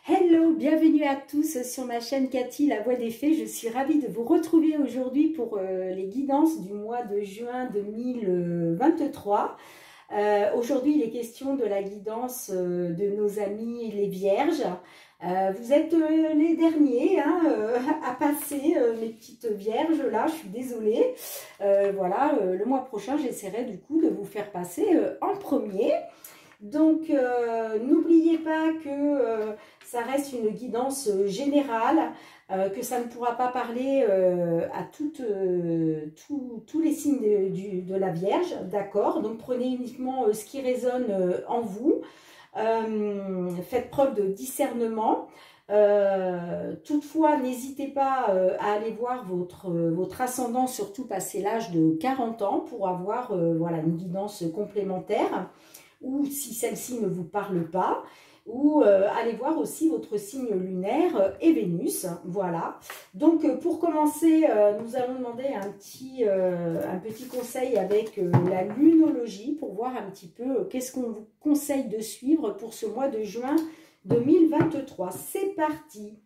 Hello, bienvenue à tous sur ma chaîne Cathy, la voix des fées. Je suis ravie de vous retrouver aujourd'hui pour les guidances du mois de juin 2023. Aujourd'hui, il est question de la guidance de nos amis les vierges. Vous êtes les derniers à passer, mes petites vierges, là, je suis désolée. Voilà, le mois prochain, j'essaierai du coup de vous faire passer en premier. Donc, n'oubliez pas que ça reste une guidance générale, que ça ne pourra pas parler à tous les signes de la Vierge, d'accord? Donc, prenez uniquement ce qui résonne en vous. Faites preuve de discernement. Toutefois, n'hésitez pas à aller voir votre ascendant, surtout passé l'âge de 40 ans, pour avoir voilà, une guidance complémentaire. Ou si celle-ci ne vous parle pas, ou allez voir aussi votre signe lunaire et Vénus, voilà. Donc pour commencer, nous allons demander un petit conseil avec la lunologie pour voir un petit peu qu'est-ce qu'on vous conseille de suivre pour ce mois de juin 2023. C'est parti!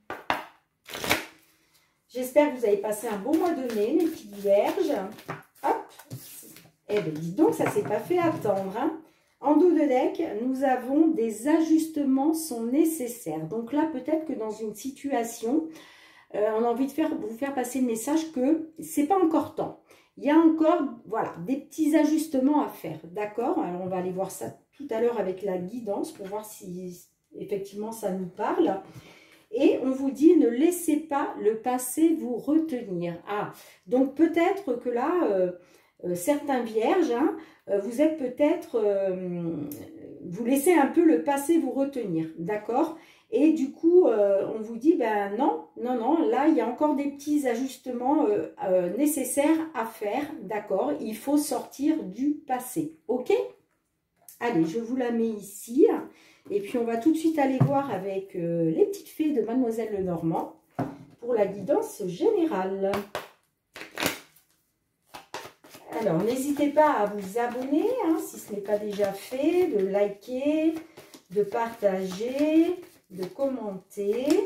J'espère que vous avez passé un bon mois de mai, mes petites vierges. Hop! Eh bien, dis donc, ça ne s'est pas fait attendre, hein. En dos de deck, nous avons des ajustements sont nécessaires. Donc là, peut-être que dans une situation, on a envie de vous faire passer le message que c'est pas encore temps. Il y a encore, voilà, des petits ajustements à faire, d'accord? Alors, on va aller voir ça tout à l'heure avec la guidance pour voir si effectivement ça nous parle. Et on vous dit, ne laissez pas le passé vous retenir. Ah, donc peut-être que là, certains vierges, hein, vous êtes peut-être, vous laissez un peu le passé vous retenir, d'accord? Et du coup, on vous dit, ben non, là, il y a encore des petits ajustements nécessaires à faire, d'accord? Il faut sortir du passé, ok? Allez, je vous la mets ici. Et puis, on va tout de suite aller voir avec les petites fées de Mademoiselle Lenormand pour la guidance générale. Alors, n'hésitez pas à vous abonner, hein, si ce n'est pas déjà fait, de liker, de partager, de commenter.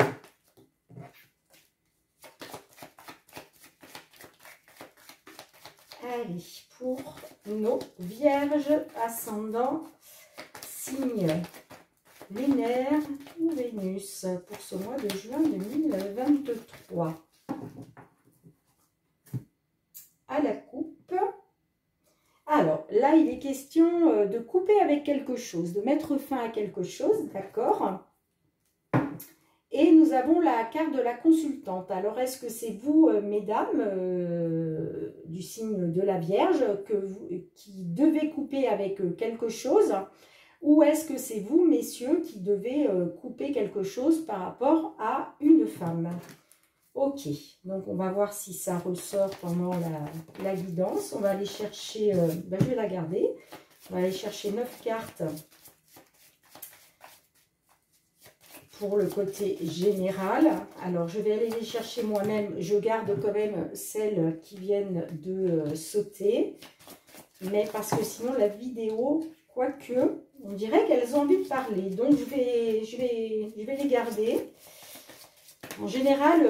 Allez, pour nos vierges ascendant, signe lunaire ou Vénus pour ce mois de juin 2023. À la coupe. Alors, là, il est question de couper avec quelque chose, de mettre fin à quelque chose, d'accord? Et nous avons la carte de la consultante. Alors, est-ce que c'est vous, mesdames, du signe de la Vierge, qui devez couper avec quelque chose? Ou est-ce que c'est vous, messieurs, qui devez couper quelque chose par rapport à une femme? Ok, donc on va voir si ça ressort pendant la guidance. On va aller chercher, je vais la garder. On va aller chercher 9 cartes pour le côté général. Alors, je vais aller les chercher moi-même. Je garde quand même celles qui viennent de sauter. Mais parce que sinon, la vidéo, quoique, on dirait qu'elles ont envie de parler. Donc, je vais les garder. En général,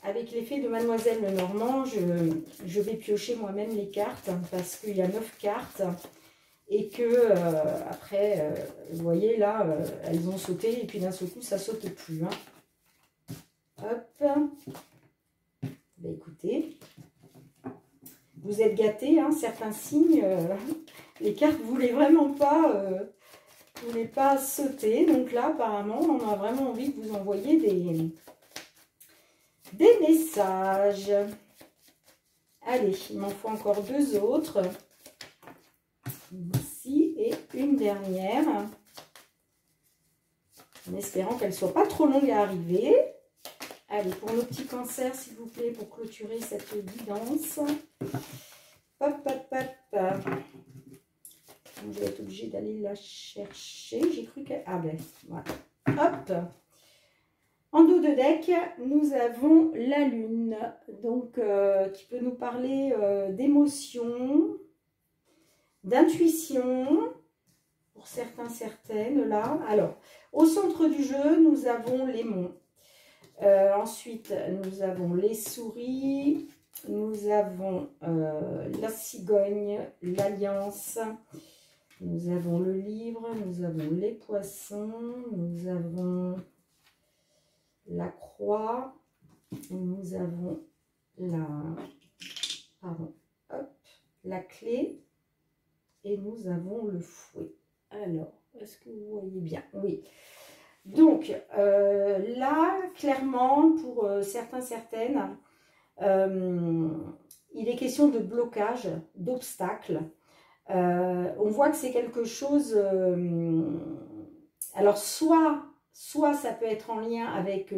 avec les fées de Mademoiselle Lenormand, je vais piocher moi-même les cartes parce qu'il y a 9 cartes et que après, vous voyez là, elles ont sauté et puis d'un seul coup, ça ne saute plus. Hein. Hop. Ben, écoutez, vous êtes gâtés, hein, certains signes, les cartes ne voulaient vraiment pas... voulez pas sauter, donc là apparemment on a vraiment envie de vous envoyer des messages. Allez, il m'en faut encore 2 autres ici et une dernière, en espérant qu'elle ne soit pas trop longue à arriver. Allez, pour nos petits cancers s'il vous plaît, pour clôturer cette guidance. Hop hop hop. Je vais être obligée d'aller la chercher. J'ai cru qu'elle... Ah ben, voilà. Hop. En dos de deck, nous avons la lune. Donc, qui peut nous parler d'émotion, d'intuition, pour certains, certaines, là. Alors, Au centre du jeu, nous avons les monts. Ensuite, nous avons les souris. Nous avons la cigogne, l'alliance. Nous avons le livre. Nous avons les poissons. Nous avons la croix. Nous avons la clé. Et nous avons le fouet. Alors, est-ce que vous voyez bien? Oui. Donc, là, clairement, pour certains, certaines, il est question de blocage, d'obstacle. On voit que c'est quelque chose... alors, soit ça peut être en lien avec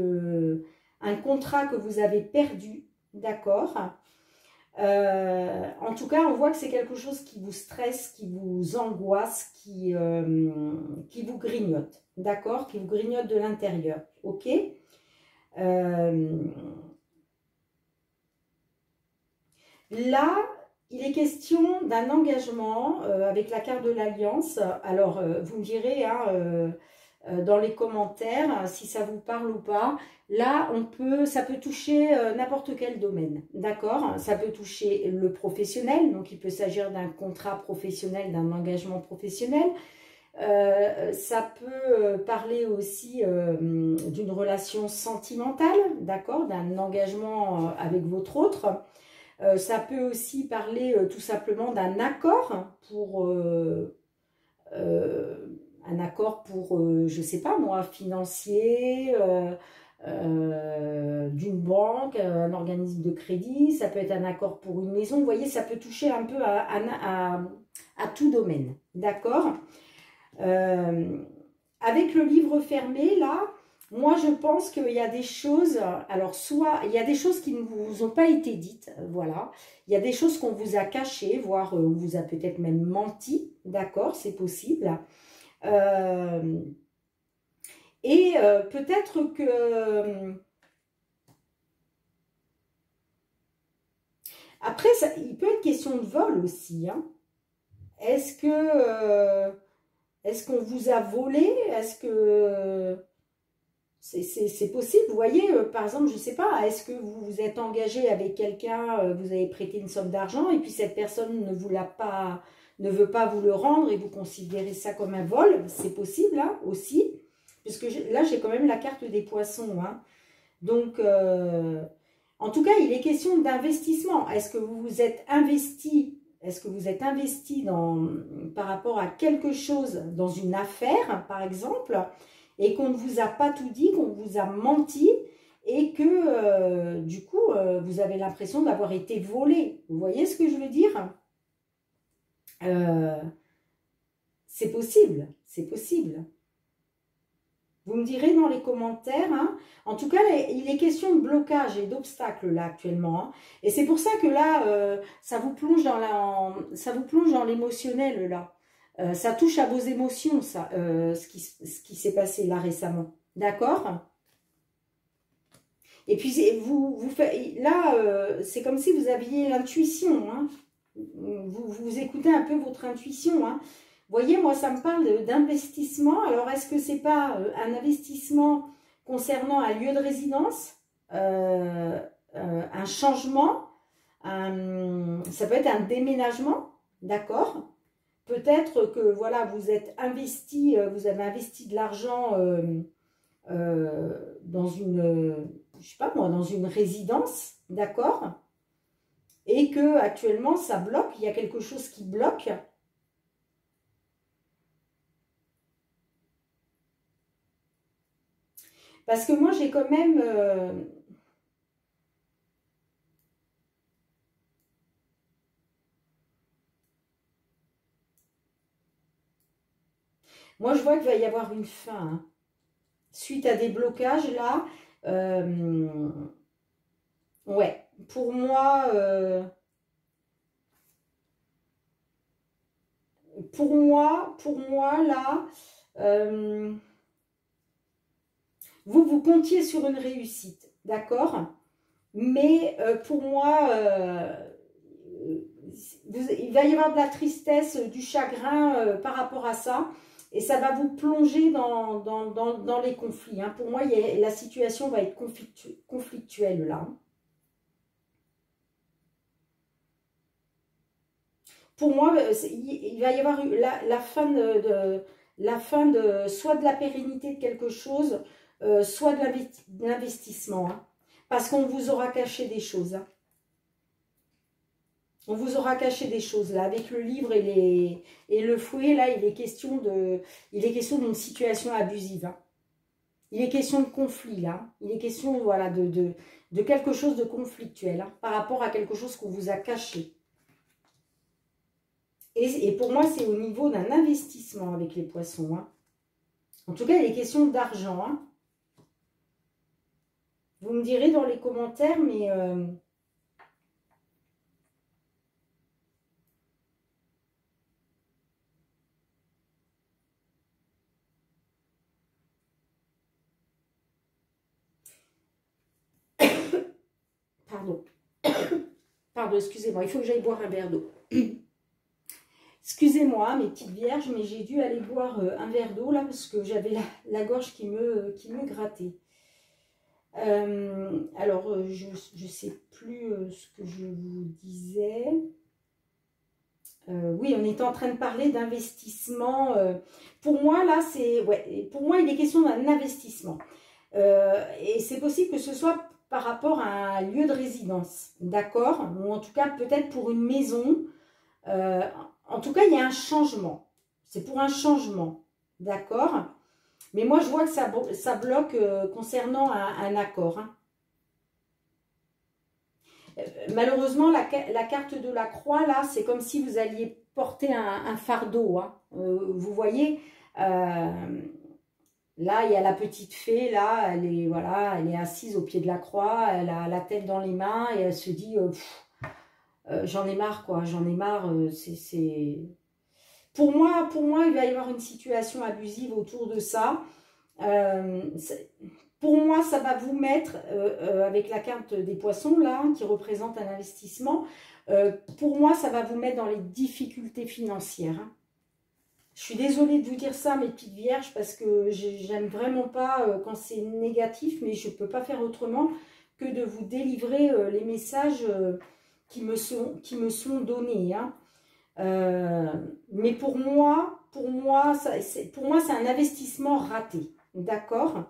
un contrat que vous avez perdu, d'accord? En tout cas, on voit que c'est quelque chose qui vous stresse, qui vous angoisse, qui vous grignote, d'accord? Qui vous grignote de l'intérieur, ok? Là, il est question d'un engagement avec la carte de l'Alliance. Alors, vous me direz dans les commentaires si ça vous parle ou pas. Là, ça peut toucher n'importe quel domaine, d'accord? Ça peut toucher le professionnel, donc il peut s'agir d'un contrat professionnel, d'un engagement professionnel. Ça peut parler aussi d'une relation sentimentale, d'accord? D'un engagement avec votre autre. Ça peut aussi parler tout simplement d'un accord pour... je sais pas moi, financier, d'une banque, un organisme de crédit, ça peut être un accord pour une maison, vous voyez, ça peut toucher un peu à tout domaine, d'accord? Avec le livre fermé, là, moi je pense qu'il y a des choses, alors soit il y a des choses qui ne vous ont pas été dites, voilà, il y a des choses qu'on vous a cachées, voire on vous a peut-être même menti, d'accord, c'est possible. Peut-être que... Après, il peut être question de vol aussi. Hein. Est-ce qu'on vous a volé? Est-ce que... C'est possible, vous voyez, par exemple, je ne sais pas, est-ce que vous vous êtes engagé avec quelqu'un, vous avez prêté une somme d'argent et puis cette personne ne veut pas vous le rendre et vous considérez ça comme un vol? C'est possible, hein, aussi, puisque là, j'ai quand même la carte des poissons. Hein. Donc, en tout cas, il est question d'investissement. Est-ce que vous vous êtes investi? Est-ce que vous êtes investi par rapport à quelque chose, dans une affaire, par exemple, et qu'on ne vous a pas tout dit, qu'on vous a menti, et que, du coup, vous avez l'impression d'avoir été volé. Vous voyez ce que je veux dire? C'est possible, c'est possible. Vous me direz dans les commentaires. Hein. En tout cas, il est question de blocage et d'obstacles là actuellement. Hein. Et c'est pour ça que là, ça vous plonge dans l'émotionnel là. Ça touche à vos émotions, ça, ce qui s'est passé là récemment. D'accord? Et puis, là, c'est comme si vous aviez l'intuition. Hein. Vous écoutez un peu votre intuition. Hein. Vous voyez, moi, ça me parle d'investissement. Alors, est-ce que c'est pas un investissement concernant un lieu de résidence, un changement, ça peut être un déménagement, d'accord? Peut-être que, voilà, vous êtes investi, vous avez investi de l'argent dans je sais pas moi, dans une résidence, d'accord? Et que actuellement, ça bloque, il y a quelque chose qui bloque. Parce que moi, j'ai quand même... moi, je vois qu'il va y avoir une fin. Hein. Suite à des blocages, là. Ouais, pour moi... pour moi, là... vous comptiez sur une réussite, d'accord? Mais pour moi, il va y avoir de la tristesse, du chagrin par rapport à ça. Et ça va vous plonger dans les conflits. Hein. Pour moi, la situation va être conflictuelle là. Pour moi, il va y avoir la fin soit de la pérennité de quelque chose, soit de l'investissement. Hein. Parce qu'on vous aura caché des choses. Hein. On vous aura caché des choses là. Avec le livre et le fouet, là, il est question d'une situation abusive. Hein. Il est question de conflit là. Il est question voilà, de quelque chose de conflictuel hein, par rapport à quelque chose qu'on vous a caché. Et pour moi, c'est au niveau d'un investissement avec les poissons. Hein. En tout cas, il est question d'argent. Hein. Vous me direz dans les commentaires, mais... Pardon. Pardon, excusez-moi, il faut que j'aille boire un verre d'eau. Excusez-moi, mes petites vierges, mais j'ai dû aller boire un verre d'eau là parce que j'avais la gorge qui me grattait. Alors, je ne sais plus ce que je vous disais. Oui, on est en train de parler d'investissement. Pour moi, là, pour moi, il est question d'un investissement. Et c'est possible que ce soit par rapport à un lieu de résidence, d'accord? Ou en tout cas, peut-être pour une maison. En tout cas, il y a un changement. C'est pour un changement, d'accord? Mais moi, je vois que ça bloque concernant un accord. Hein. Malheureusement, la carte de la croix, là, c'est comme si vous alliez porter un fardeau. Hein. Vous voyez, là, il y a la petite fée, là, voilà, elle est assise au pied de la croix, elle a la tête dans les mains et elle se dit... j'en ai marre, quoi. J'en ai marre. Pour moi, il va y avoir une situation abusive autour de ça. Pour moi, ça va vous mettre, avec la carte des poissons, là, qui représente un investissement, pour moi, ça va vous mettre dans les difficultés financières. Hein. Je suis désolée de vous dire ça, mes petites vierges, parce que j'aime vraiment pas quand c'est négatif, mais je ne peux pas faire autrement que de vous délivrer les messages... qui me sont donnés. Hein. Mais pour moi c'est un investissement raté. D'accord?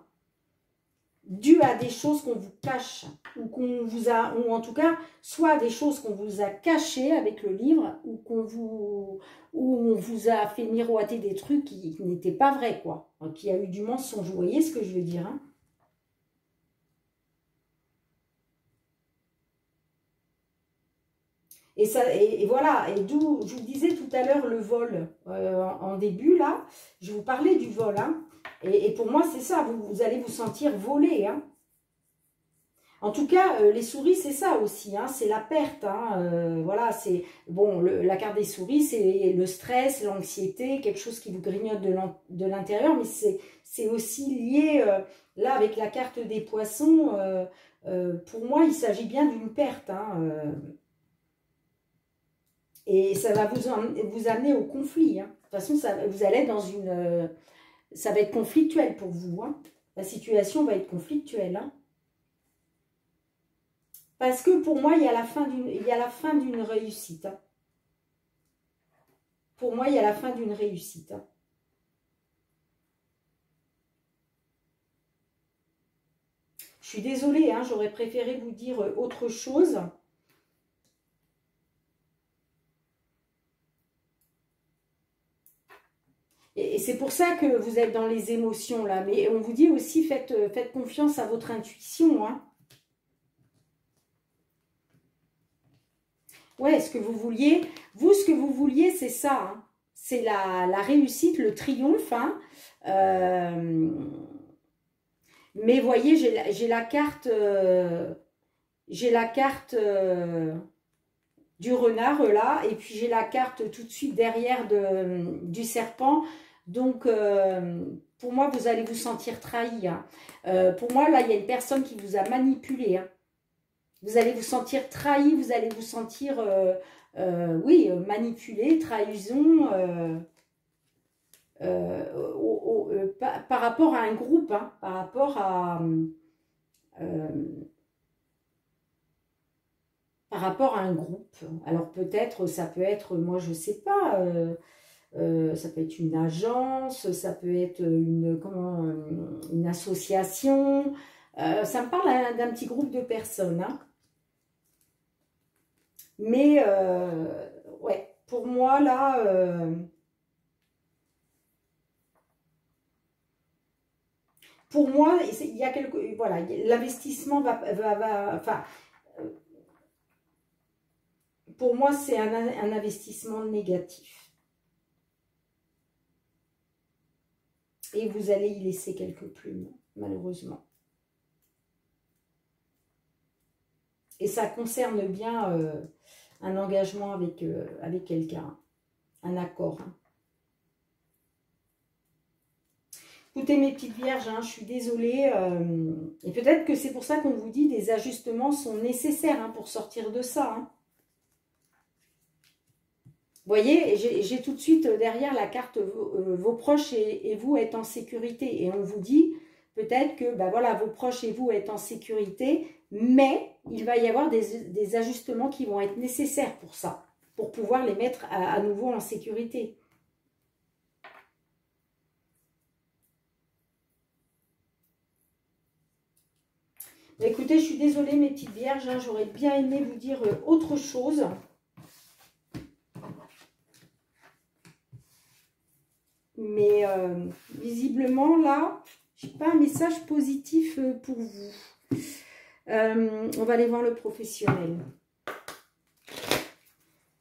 Dû à des choses qu'on vous cache ou qu'on vous a, ou en tout cas, soit des choses qu'on vous a cachées avec le livre ou où on vous a fait miroiter des trucs qui n'étaient pas vrais, quoi. Donc, il y a eu du mensonge. Vous voyez ce que je veux dire, hein? Et voilà, et d'où je vous disais tout à l'heure le vol en début, là, je vous parlais du vol. Hein, et pour moi, c'est ça, vous allez vous sentir volé. Hein. En tout cas, les souris, c'est ça aussi, hein, c'est la perte. Hein, voilà, c'est bon, la carte des souris, c'est le stress, l'anxiété, quelque chose qui vous grignote de l'intérieur, mais c'est aussi lié, là, avec la carte des poissons, pour moi, il s'agit bien d'une perte. Hein, et ça va vous amener au conflit. Hein. De toute façon, vous allez être dans une... ça va être conflictuel pour vous. Hein. La situation va être conflictuelle. Hein. Parce que pour moi, il y a la fin d'une réussite. Hein. Pour moi, il y a la fin d'une réussite. Hein. Je suis désolée, hein, j'aurais préféré vous dire autre chose. Et c'est pour ça que vous êtes dans les émotions, là. Mais on vous dit aussi, faites confiance à votre intuition. Hein. Ouais, ce que vous vouliez. Vous, ce que vous vouliez, c'est ça. Hein. C'est la réussite, le triomphe. Hein. Mais voyez, j'ai la carte... j'ai la carte du renard, là. Et puis, j'ai la carte tout de suite derrière du serpent. Donc, pour moi, vous allez vous sentir trahi. Hein. Pour moi, là, il y a une personne qui vous a manipulé. Hein. Vous allez vous sentir trahi, vous allez vous sentir, oui, manipulé, trahison. par rapport à un groupe, hein, par rapport à... par rapport à un groupe. Alors peut-être, ça peut être, moi je sais pas, ça peut être une agence, ça peut être une association. Ça me parle d'un petit groupe de personnes. Hein. Mais, ouais, pour moi, là, pour moi, il y a quelque... Voilà, l'investissement enfin, pour moi, c'est un investissement négatif. Et vous allez y laisser quelques plumes, malheureusement. Et ça concerne bien un engagement avec quelqu'un, un accord. Hein. Écoutez mes petites vierges, hein, je suis désolée. Et peut-être que c'est pour ça qu'on vous dit des ajustements sont nécessaires hein, pour sortir de ça. Hein. Vous voyez, j'ai tout de suite derrière la carte vos proches et vous êtes en sécurité. Et on vous dit peut-être que ben voilà, vos proches et vous êtes en sécurité, mais il va y avoir des ajustements qui vont être nécessaires pour ça, pour pouvoir les mettre à nouveau en sécurité. Écoutez, je suis désolée mes petites vierges, hein, j'aurais bien aimé vous dire autre chose. Mais visiblement là, je n'ai pas un message positif pour vous. On va aller voir le professionnel.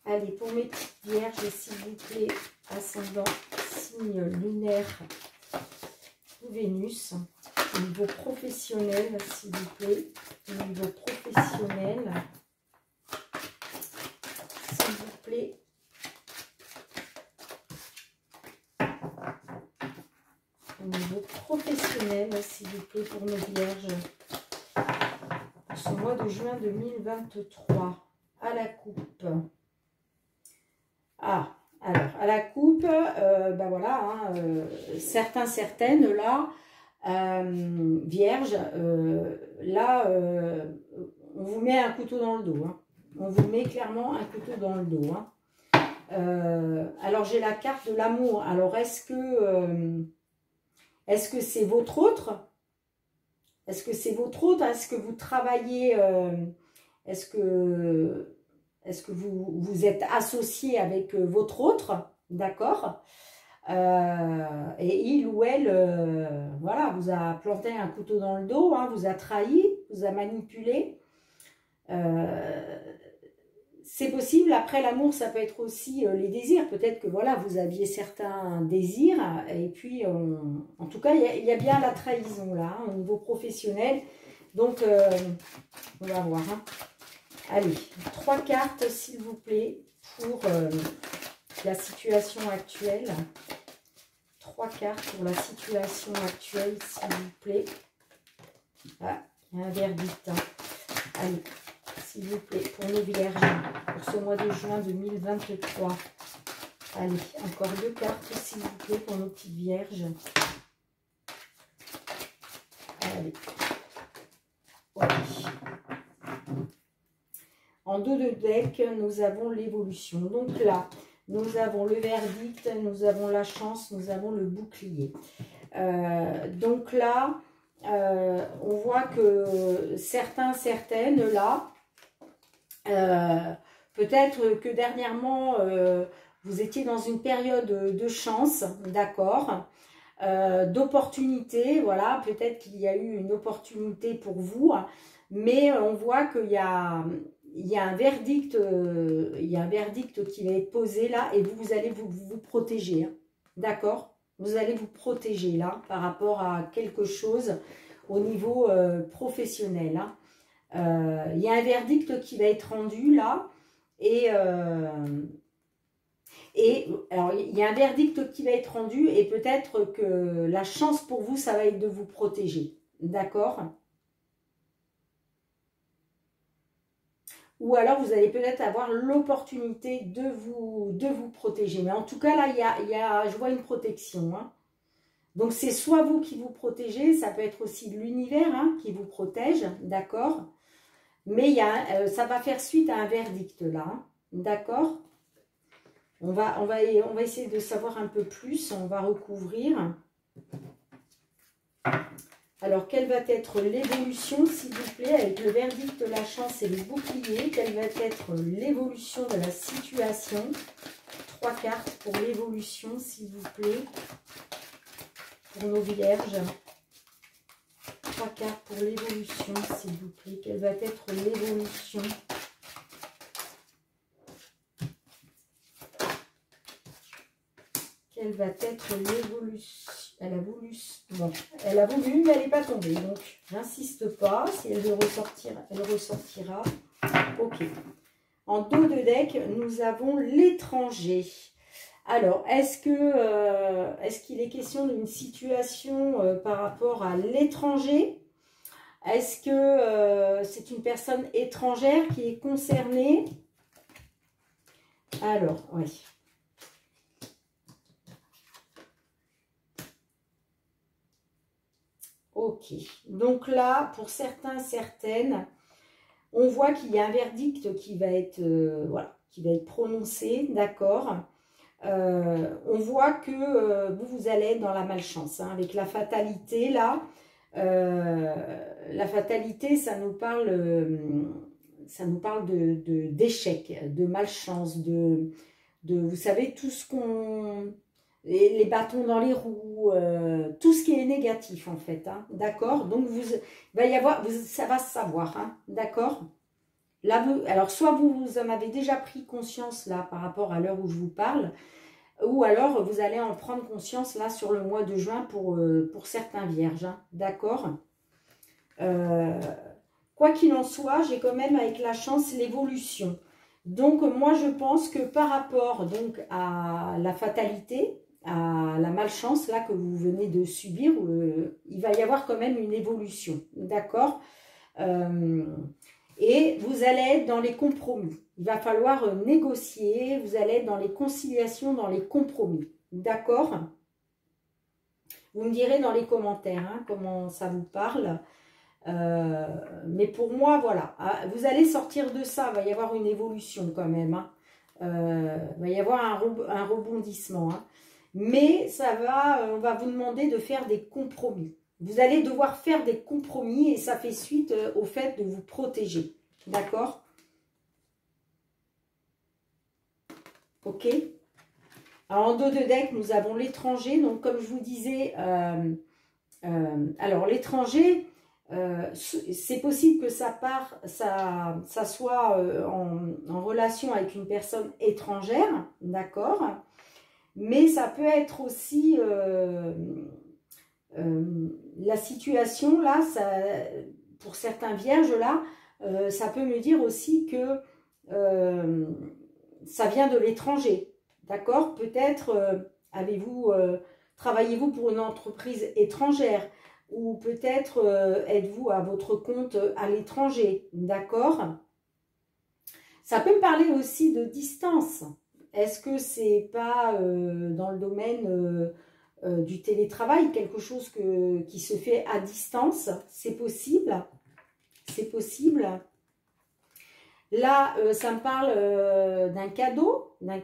Allez, pour mes petites vierges, s'il vous plaît, ascendant, signe lunaire ou Vénus. Au niveau professionnel, s'il vous plaît. Au niveau professionnel, s'il vous plaît. Au niveau professionnel, s'il vous plaît, pour nos vierges. Pour ce mois de juin 2023. À la coupe. Ah, alors, à la coupe, ben voilà, hein, certaines, là, vierges, là, on vous met un couteau dans le dos. Hein. On vous met clairement un couteau dans le dos. Hein. Alors, j'ai la carte de l'amour. Alors, est-ce que c'est votre autre? Est-ce que c'est votre autre? Est-ce que vous travaillez? Est-ce que vous êtes associé avec votre autre? D'accord? Et il ou elle, voilà, vous a planté un couteau dans le dos, hein, vous a trahi, vous a manipulé. C'est possible. Après, l'amour, ça peut être aussi les désirs. Peut-être que, voilà, vous aviez certains désirs. Et puis, en tout cas, il y a bien la trahison, là, hein, au niveau professionnel. Donc, on va voir. Hein. Allez, 3 cartes, s'il vous plaît, pour la situation actuelle. 3 cartes pour la situation actuelle, s'il vous plaît. Ah, il y a un verdict. Hein. Allez. S'il vous plaît, pour nos vierges, pour ce mois de juin 2023. Allez, encore 2 cartes, s'il vous plaît, pour nos petites vierges. Allez. Ok. En dos de deck, nous avons l'évolution. Donc là, nous avons le verdict, nous avons la chance, nous avons le bouclier. Donc là, on voit que certaines, là, peut-être que dernièrement, vous étiez dans une période de chance, d'accord, d'opportunité, voilà, peut-être qu'il y a eu une opportunité pour vous, mais on voit qu'il y a un verdict, qui va être posé là, et vous allez vous protéger, hein, d'accord, vous allez vous protéger là, par rapport à quelque chose au niveau professionnel, hein. Il y a un verdict qui va être rendu là et alors il y a un verdict qui va être rendu et peut-être que la chance pour vous, ça va être de vous protéger, d'accord? ou alors vous allez peut-être avoir l'opportunité de vous protéger. Mais en tout cas, là, je vois une protection. Hein. Donc, c'est soit vous qui vous protégez, ça peut être aussi l'univers hein, qui vous protège, d'accord? Mais ça va faire suite à un verdict, là, hein, d'accord? On va essayer de savoir un peu plus, on va recouvrir. Alors, quelle va être l'évolution, s'il vous plaît, avec le verdict de la chance et le bouclier? Quelle va être l'évolution de la situation? 3 cartes pour l'évolution, s'il vous plaît, pour nos vierges. 3 cartes pour l'évolution, s'il vous plaît. Quelle va être l'évolution? Quelle va être l'évolution? Elle a voulu, mais elle n'est pas tombée. Donc, j'insiste pas. Si elle veut ressortir, elle ressortira. Ok. En dos de deck, nous avons l'étranger. Alors, est-ce qu'il est question d'une situation par rapport à l'étranger? Est-ce que c'est une personne étrangère qui est concernée? Alors, oui. Ok, donc là, pour certains, certaines, on voit qu'il y a un verdict qui va être, voilà, qui va être prononcé, d'accord. On voit que vous allez être dans la malchance, hein, avec la fatalité, là. La fatalité, ça nous parle d'échec, de malchance, de, vous savez, tout ce qu'on... Les bâtons dans les roues, tout ce qui est négatif en fait, hein, d'accord? Donc il va y avoir, ça va se savoir, hein, d'accord? Là, alors soit vous en avez déjà pris conscience là par rapport à l'heure où je vous parle, ou alors vous allez en prendre conscience là sur le mois de juin pour certains vierges, hein, d'accord? Quoi qu'il en soit, j'ai quand même avec la chance l'évolution. Donc moi je pense que par rapport donc à la fatalité, à la malchance là que vous venez de subir, il va y avoir quand même une évolution, d'accord? Et vous allez être dans les compromis. Il va falloir négocier, vous allez être dans les conciliations, dans les compromis, d'accord? Vous me direz dans les commentaires hein, comment ça vous parle. Mais pour moi, voilà, vous allez sortir de ça, il va y avoir une évolution quand même. Hein. Il va y avoir un rebondissement. Hein. Mais on va vous demander de faire des compromis. Vous allez devoir faire des compromis et ça fait suite au fait de vous protéger. D'accord? Ok? Alors, en dos de deck, nous avons l'étranger. Donc, comme je vous disais, alors l'étranger, c'est possible que ça soit en relation avec une personne étrangère, d'accord? Mais ça peut être aussi la situation là, pour certains vierges là, ça peut me dire aussi que ça vient de l'étranger, d'accord? Peut-être travaillez-vous pour une entreprise étrangère ou peut-être êtes-vous à votre compte à l'étranger, d'accord? Ça peut me parler aussi de distance. Est-ce que c'est pas dans le domaine du télétravail, quelque chose qui se fait à distance? C'est possible. C'est possible. Là, ça me parle d'un cadeau d'un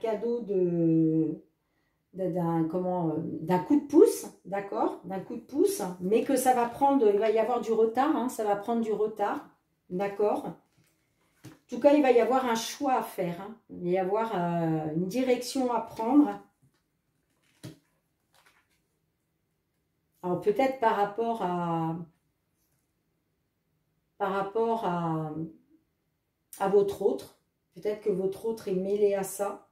coup de pouce, d'accord, d'un coup de pouce, mais que ça va prendre, il va y avoir du retard, hein, ça va prendre du retard, d'accord. En tout cas, il va y avoir un choix à faire, hein, il va y avoir une direction à prendre. Alors peut-être par rapport à votre autre, peut-être que votre autre est mêlé à ça.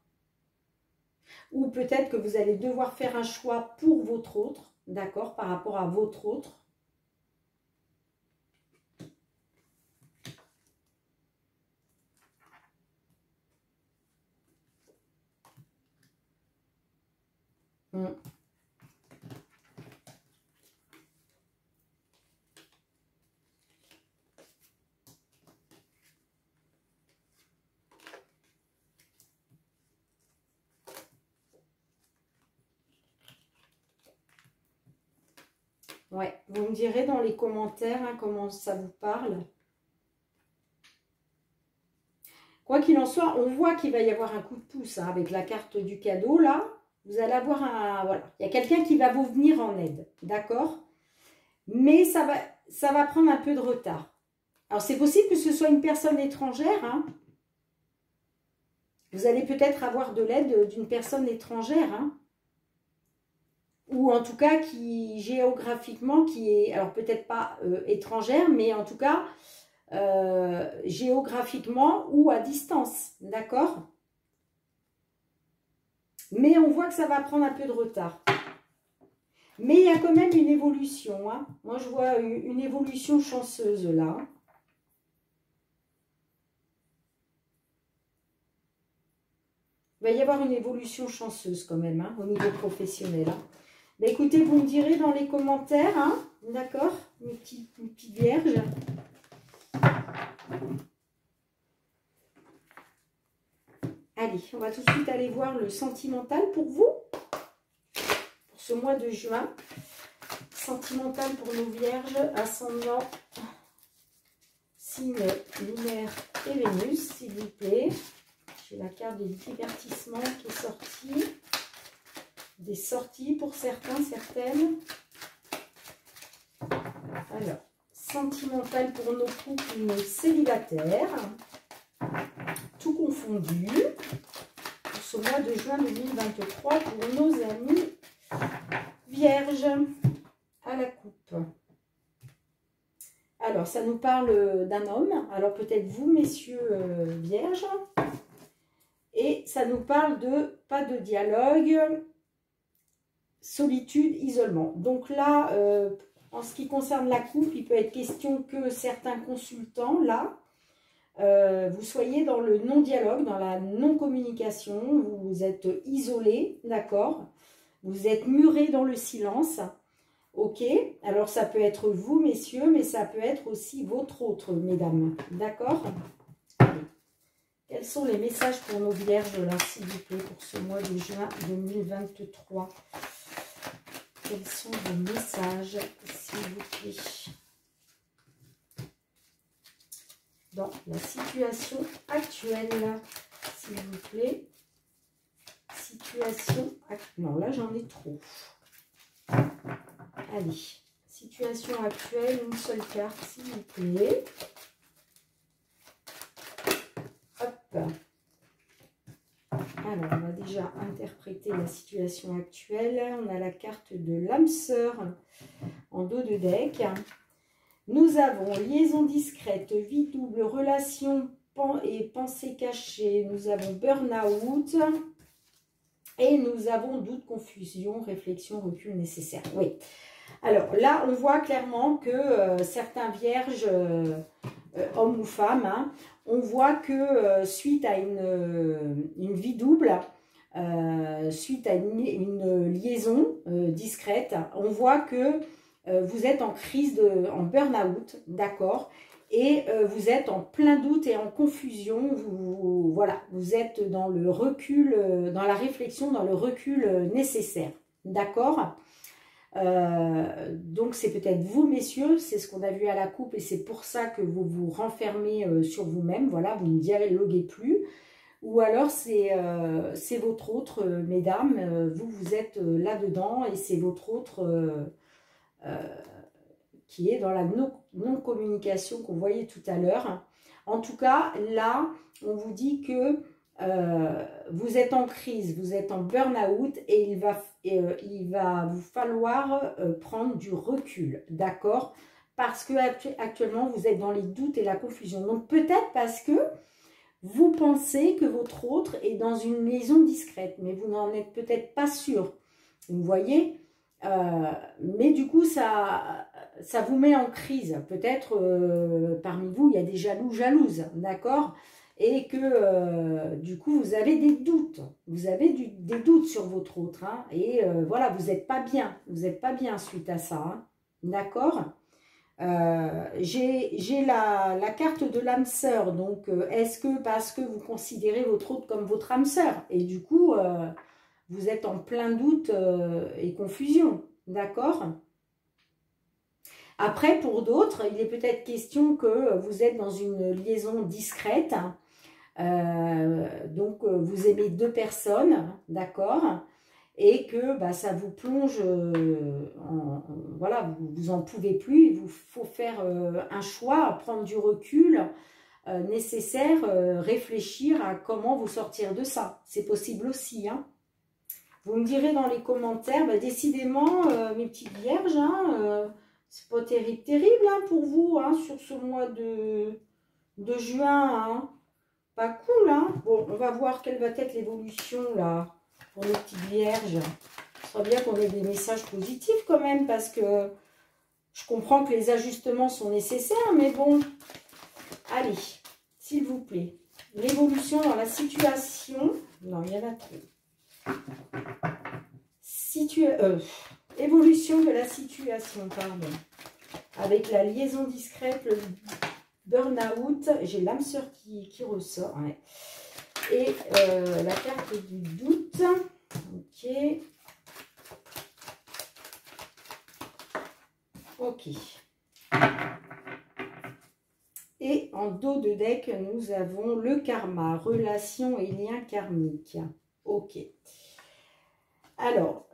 Ou peut-être que vous allez devoir faire un choix pour votre autre, d'accord, par rapport à votre autre. Ouais, vous me direz dans les commentaires hein, comment ça vous parle. Quoi qu'il en soit, on voit qu'il va y avoir un coup de pouce hein, avec la carte du cadeau, là. Vous allez avoir un... Voilà, il y a quelqu'un qui va vous venir en aide, d'accord? Mais ça va prendre un peu de retard. Alors, c'est possible que ce soit une personne étrangère, hein. Vous allez peut-être avoir de l'aide d'une personne étrangère, hein. Ou en tout cas qui géographiquement, qui est, alors peut-être pas étrangère, mais en tout cas géographiquement ou à distance, d'accord? Mais on voit que ça va prendre un peu de retard. Mais il y a quand même une évolution, hein. Moi je vois une évolution chanceuse là. Il va y avoir une évolution chanceuse quand même, hein, au niveau professionnel. Hein. Bah, écoutez, vous me direz dans les commentaires, hein, d'accord, une petite vierge. Allez, on va tout de suite aller voir le sentimental pour vous, pour ce mois de juin. Sentimental pour nos vierges, ascendant, signe lunaire et Vénus, s'il vous plaît. J'ai la carte des divertissements qui est sortie. Des sorties pour certains, certaines. Alors, sentimental pour nos couples célibataires, tout confondu, pour ce mois de juin 2023 pour nos amis vierges à la coupe. Alors, ça nous parle d'un homme, alors peut-être vous, messieurs vierges, et ça nous parle de pas de dialogue, solitude, isolement. Donc là, en ce qui concerne la coupe, il peut être question que certains consultants, là, vous soyez dans le non-dialogue, dans la non-communication, vous êtes isolés, d'accord? Vous êtes murés dans le silence, ok? Alors ça peut être vous, messieurs, mais ça peut être aussi votre autre, mesdames, d'accord? Quels sont les messages pour nos vierges, là, s'il vous plaît, pour ce mois de juin 2023? Quels sont vos messages, s'il vous plaît, dans la situation actuelle, s'il vous plaît. Situation actuelle. Non, là, j'en ai trop. Allez, situation actuelle, une seule carte, s'il vous plaît. Hop. Alors, on va déjà interpréter la situation actuelle. On a la carte de l'âme sœur en dos de deck. Nous avons liaison discrète, vie double, relation et pensée cachée. Nous avons burn-out. Et nous avons doute, confusion, réflexion, recul nécessaire. Oui. Alors là, on voit clairement que certains vierges, hommes ou femmes, hein, on voit que suite à une vie double, suite à une liaison discrète, on voit que vous êtes en crise, en burn-out, d'accord, et vous êtes en plein doute et en confusion, voilà, vous êtes dans le recul, dans la réflexion, dans le recul nécessaire, d'accord. Donc c'est peut-être vous, messieurs, c'est ce qu'on a vu à la coupe et c'est pour ça que vous vous renfermez sur vous-même, voilà, vous ne dialoguez plus. Ou alors c'est votre autre, mesdames, vous êtes là-dedans et c'est votre autre qui est dans la non-communication qu'on voyait tout à l'heure. En tout cas, là, on vous dit que vous êtes en crise, vous êtes en burn-out et il va vous falloir prendre du recul, d'accord? Parce que actuellement, vous êtes dans les doutes et la confusion. Donc, peut-être parce que vous pensez que votre autre est dans une liaison discrète, mais vous n'en êtes peut-être pas sûr. Vous voyez, mais du coup, ça vous met en crise. Peut-être parmi vous, il y a des jaloux, jalouses, d'accord? Et que du coup, vous avez des doutes. Vous avez des doutes sur votre autre. Hein, et voilà, vous n'êtes pas bien. Vous n'êtes pas bien suite à ça. Hein, d'accord? J'ai la carte de l'âme sœur. Donc, est-ce que parce que vous considérez votre autre comme votre âme sœur? Et du coup, vous êtes en plein doute et confusion. D'accord? Après, pour d'autres, il est peut-être question que vous êtes dans une liaison discrète. Donc, vous aimez deux personnes, d'accord? Et que bah, ça vous plonge, voilà, vous en pouvez plus. Il vous faut faire un choix, prendre du recul nécessaire, réfléchir à comment vous sortir de ça. C'est possible aussi, hein. Vous me direz dans les commentaires, bah, décidément, mes petites vierges, hein, c'est pas terrible, terrible hein, pour vous, hein, sur ce mois de juin, hein. Pas cool, hein. Bon, on va voir quelle va être l'évolution, là, pour les petites vierges. Ce serait bien qu'on ait des messages positifs, quand même, parce que je comprends que les ajustements sont nécessaires, mais bon, allez, s'il vous plaît. L'évolution dans la situation... Non, il y en a trop. Évolution de la situation, pardon. Avec la liaison discrète, le burn-out, j'ai l'âme sœur qui ressort. Ouais. Et la carte du doute. Ok. Ok. Et en dos de deck, nous avons le karma, relation et lien karmique. Ok. Alors,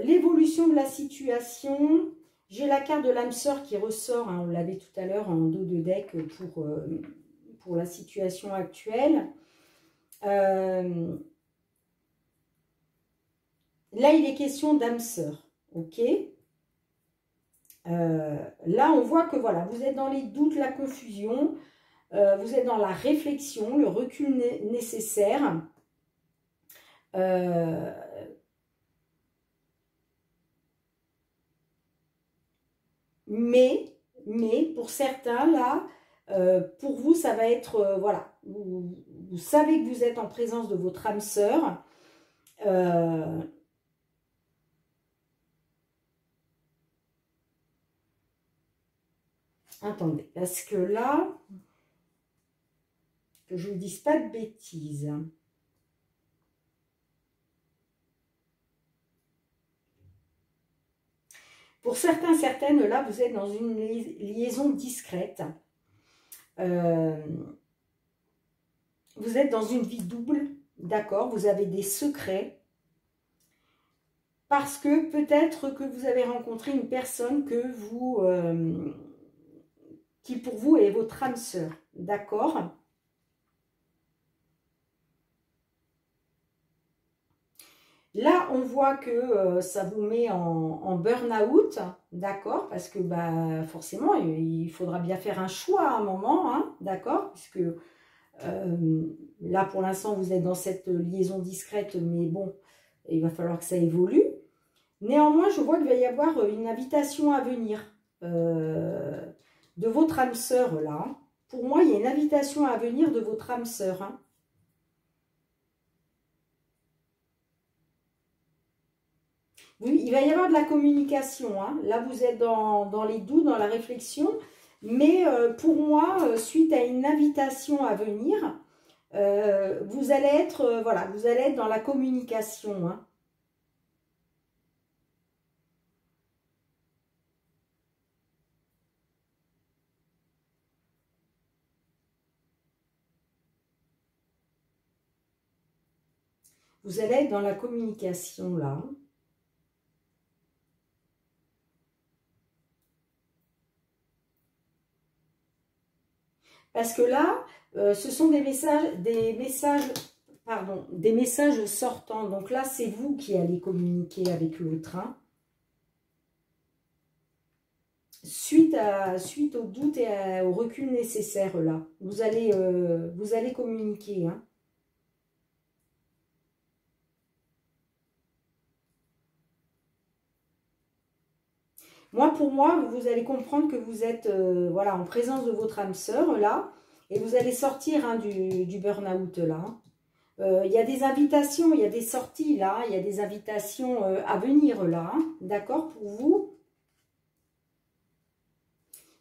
l'évolution de la situation, j'ai la carte de l'âme sœur qui ressort, hein, on l'avait tout à l'heure en dos de deck pour la situation actuelle. Là, il est question d'âme sœur, ok? Là, on voit que voilà, vous êtes dans les doutes, la confusion, vous êtes dans la réflexion, le recul nécessaire. Mais pour certains, là, pour vous, ça va être, voilà, vous savez que vous êtes en présence de votre âme sœur. Attendez, parce que là, que je ne vous dise pas de bêtises. Pour certains, certaines, là, vous êtes dans une liaison discrète. Vous êtes dans une vie double, d'accord? Vous avez des secrets. Parce que peut-être que vous avez rencontré une personne que vous, qui pour vous est votre âme sœur, d'accord? Là, on voit que ça vous met en burn-out, d'accord? Parce que bah, forcément, il faudra bien faire un choix à un moment, hein, d'accord? Puisque là, pour l'instant, vous êtes dans cette liaison discrète, mais bon, il va falloir que ça évolue. Néanmoins, je vois qu'il va y avoir une invitation à venir de votre âme sœur, là. Pour moi, il y a une invitation à venir de votre âme sœur, hein. Oui, il va y avoir de la communication, hein. Là, vous êtes dans les doutes, dans la réflexion. Mais pour moi, suite à une invitation à venir, vous allez être, voilà, vous allez être dans la communication, hein. Vous allez être dans la communication, là. Parce que là, ce sont des messages sortants. Donc là, c'est vous qui allez communiquer avec l'autre, hein. Suite au doute et au recul nécessaire, là. Vous allez communiquer, hein. Moi, pour moi, vous allez comprendre que vous êtes voilà, en présence de votre âme sœur, là, et vous allez sortir, hein, du burn-out, là. Il y a des invitations, il y a des sorties, là, il y a des invitations à venir, là, hein, d'accord, pour vous.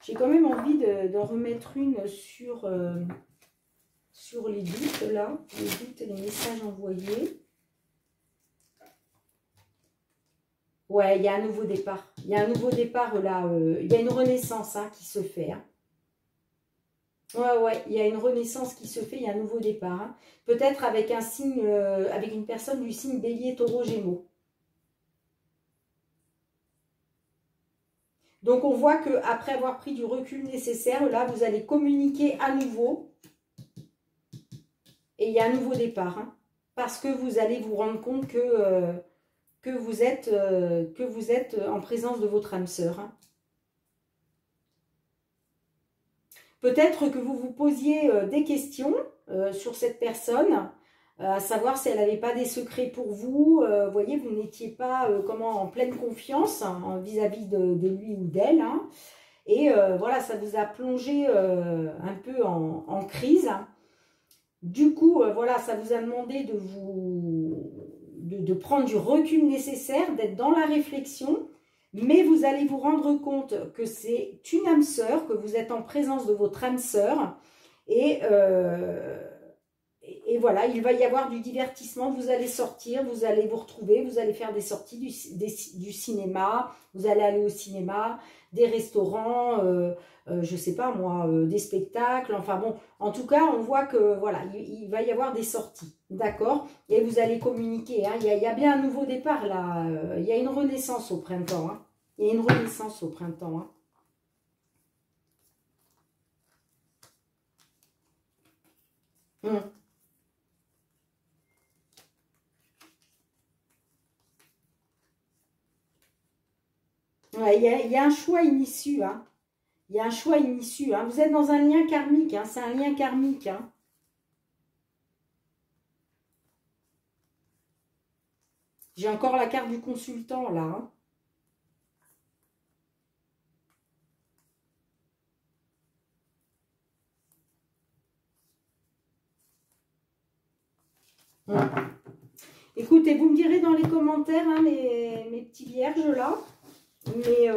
J'ai quand même envie d'en remettre une sur les doutes, là, les doutes et les messages envoyés. Ouais, il y a un nouveau départ. Il y a un nouveau départ là, il y a une renaissance hein, qui se fait. Hein. Ouais, il y a une renaissance qui se fait, il y a un nouveau départ. Hein. Peut-être avec un signe, avec une personne du signe Bélier, Taureau, Gémeaux. Donc on voit qu'après avoir pris du recul nécessaire, là vous allez communiquer à nouveau. Et il y a un nouveau départ. Hein, parce que vous allez vous rendre compte que vous êtes en présence de votre âme sœur. Hein. Peut-être que vous vous posiez des questions sur cette personne, à savoir si elle n'avait pas des secrets pour vous. Vous voyez, vous n'étiez pas en pleine confiance vis-à-vis de lui ou d'elle. Hein. Et voilà, ça vous a plongé un peu en crise. Du coup, voilà, ça vous a demandé de prendre du recul nécessaire, d'être dans la réflexion. Mais vous allez vous rendre compte que c'est une âme sœur, que vous êtes en présence de votre âme sœur. Et voilà, il va y avoir du divertissement. Vous allez sortir, vous allez vous retrouver, vous allez faire des sorties du cinéma. Vous allez aller au cinéma, des restaurants, je ne sais pas moi, des spectacles. Enfin bon, en tout cas, on voit que voilà, il va y avoir des sorties. D'accord? Et vous allez communiquer. Hein. Il y a bien un nouveau départ là. Il y a une renaissance au printemps. Hein. Il y a une renaissance au printemps. Hein. Ouais, il y a un choix inissue. Hein. Il y a un choix inissue. Hein. Vous êtes dans un lien karmique. Hein. C'est un lien karmique. Hein. J'ai encore la carte du consultant là. Hein. Écoutez, vous me direz dans les commentaires, hein, mes petits vierges là. Mais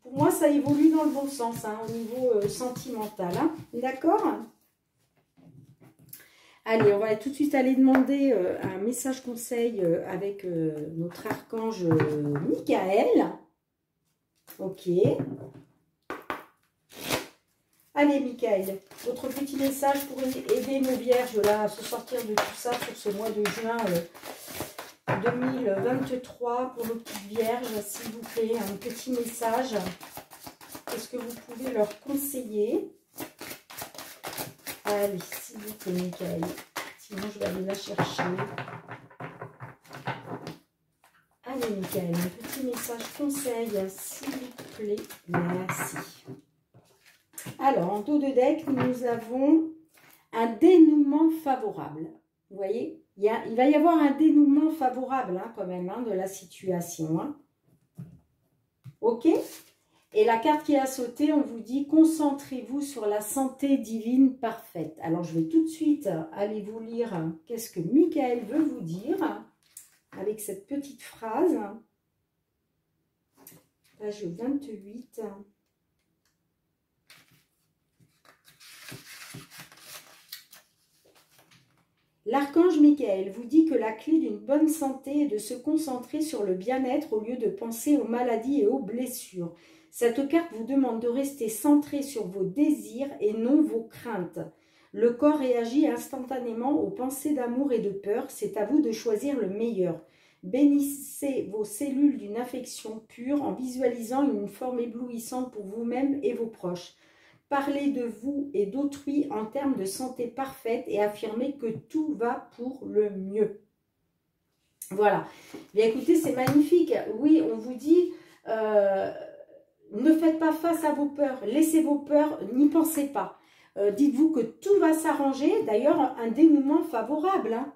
pour moi, ça évolue dans le bon sens, hein, au niveau sentimental. Hein. D'accord? Allez, on va tout de suite aller demander un message conseil avec notre archange Michael. Ok. Allez, Michael, votre petit message pour aider nos vierges là à se sortir de tout ça sur ce mois de juin 2023 pour nos petites vierges, s'il vous plaît, un petit message. Qu'est-ce que vous pouvez leur conseiller? Allez, s'il vous plaît, Michael. Sinon, je vais aller la chercher. Allez, Michael, un petit message conseil, s'il vous plaît. Merci. Alors, en dos de deck, nous avons un dénouement favorable. Vous voyez, il va y avoir un dénouement favorable hein, quand même hein, de la situation. Hein. Ok? Et la carte qui a sauté, on vous dit, concentrez-vous sur la santé divine parfaite. Alors, je vais tout de suite aller vous lire qu'est-ce que Michael veut vous dire avec cette petite phrase. Page 28. L'archange Michael vous dit que la clé d'une bonne santé est de se concentrer sur le bien-être au lieu de penser aux maladies et aux blessures. Cette carte vous demande de rester centré sur vos désirs et non vos craintes. Le corps réagit instantanément aux pensées d'amour et de peur. C'est à vous de choisir le meilleur. Bénissez vos cellules d'une affection pure en visualisant une forme éblouissante pour vous-même et vos proches. Parlez de vous et d'autrui en termes de santé parfaite et affirmez que tout va pour le mieux. Voilà. Bien écoutez, c'est magnifique. Oui, on vous dit, ne faites pas face à vos peurs. Laissez vos peurs, n'y pensez pas. Dites-vous que tout va s'arranger. D'ailleurs, un dénouement favorable. Hein.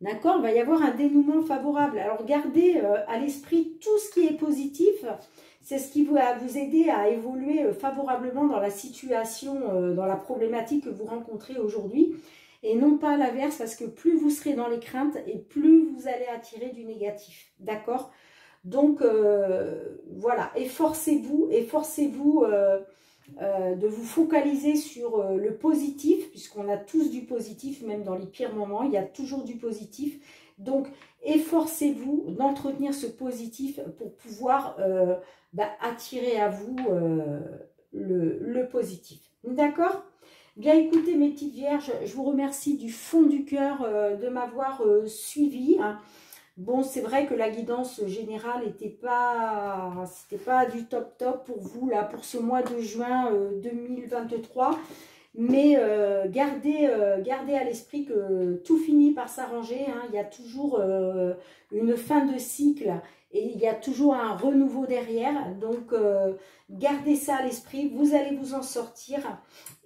D'accord? Il va y avoir un dénouement favorable. Alors, gardez à l'esprit tout ce qui est positif. C'est ce qui va vous aider à évoluer favorablement dans la situation, dans la problématique que vous rencontrez aujourd'hui. Et non pas à l'inverse, parce que plus vous serez dans les craintes et plus vous allez attirer du négatif. D'accord? Donc, voilà. Efforcez-vous de vous focaliser sur le positif, puisqu'on a tous du positif, même dans les pires moments, il y a toujours du positif. Donc, efforcez-vous d'entretenir ce positif pour pouvoir attirer à vous le positif. D'accord? Bien, écoutez, mes petites vierges, je vous remercie du fond du cœur de m'avoir suivi. Bon, c'est vrai que la guidance générale c'était pas du top pour vous, là, pour ce mois de juin 2023. Mais gardez à l'esprit que tout finit par s'arranger. Hein. Il y a toujours une fin de cycle et il y a toujours un renouveau derrière. Donc, gardez ça à l'esprit. Vous allez vous en sortir.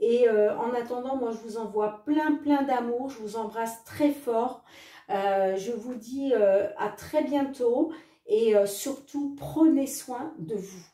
Et en attendant, moi, je vous envoie plein d'amour. Je vous embrasse très fort. Je vous dis à très bientôt. Et surtout, prenez soin de vous.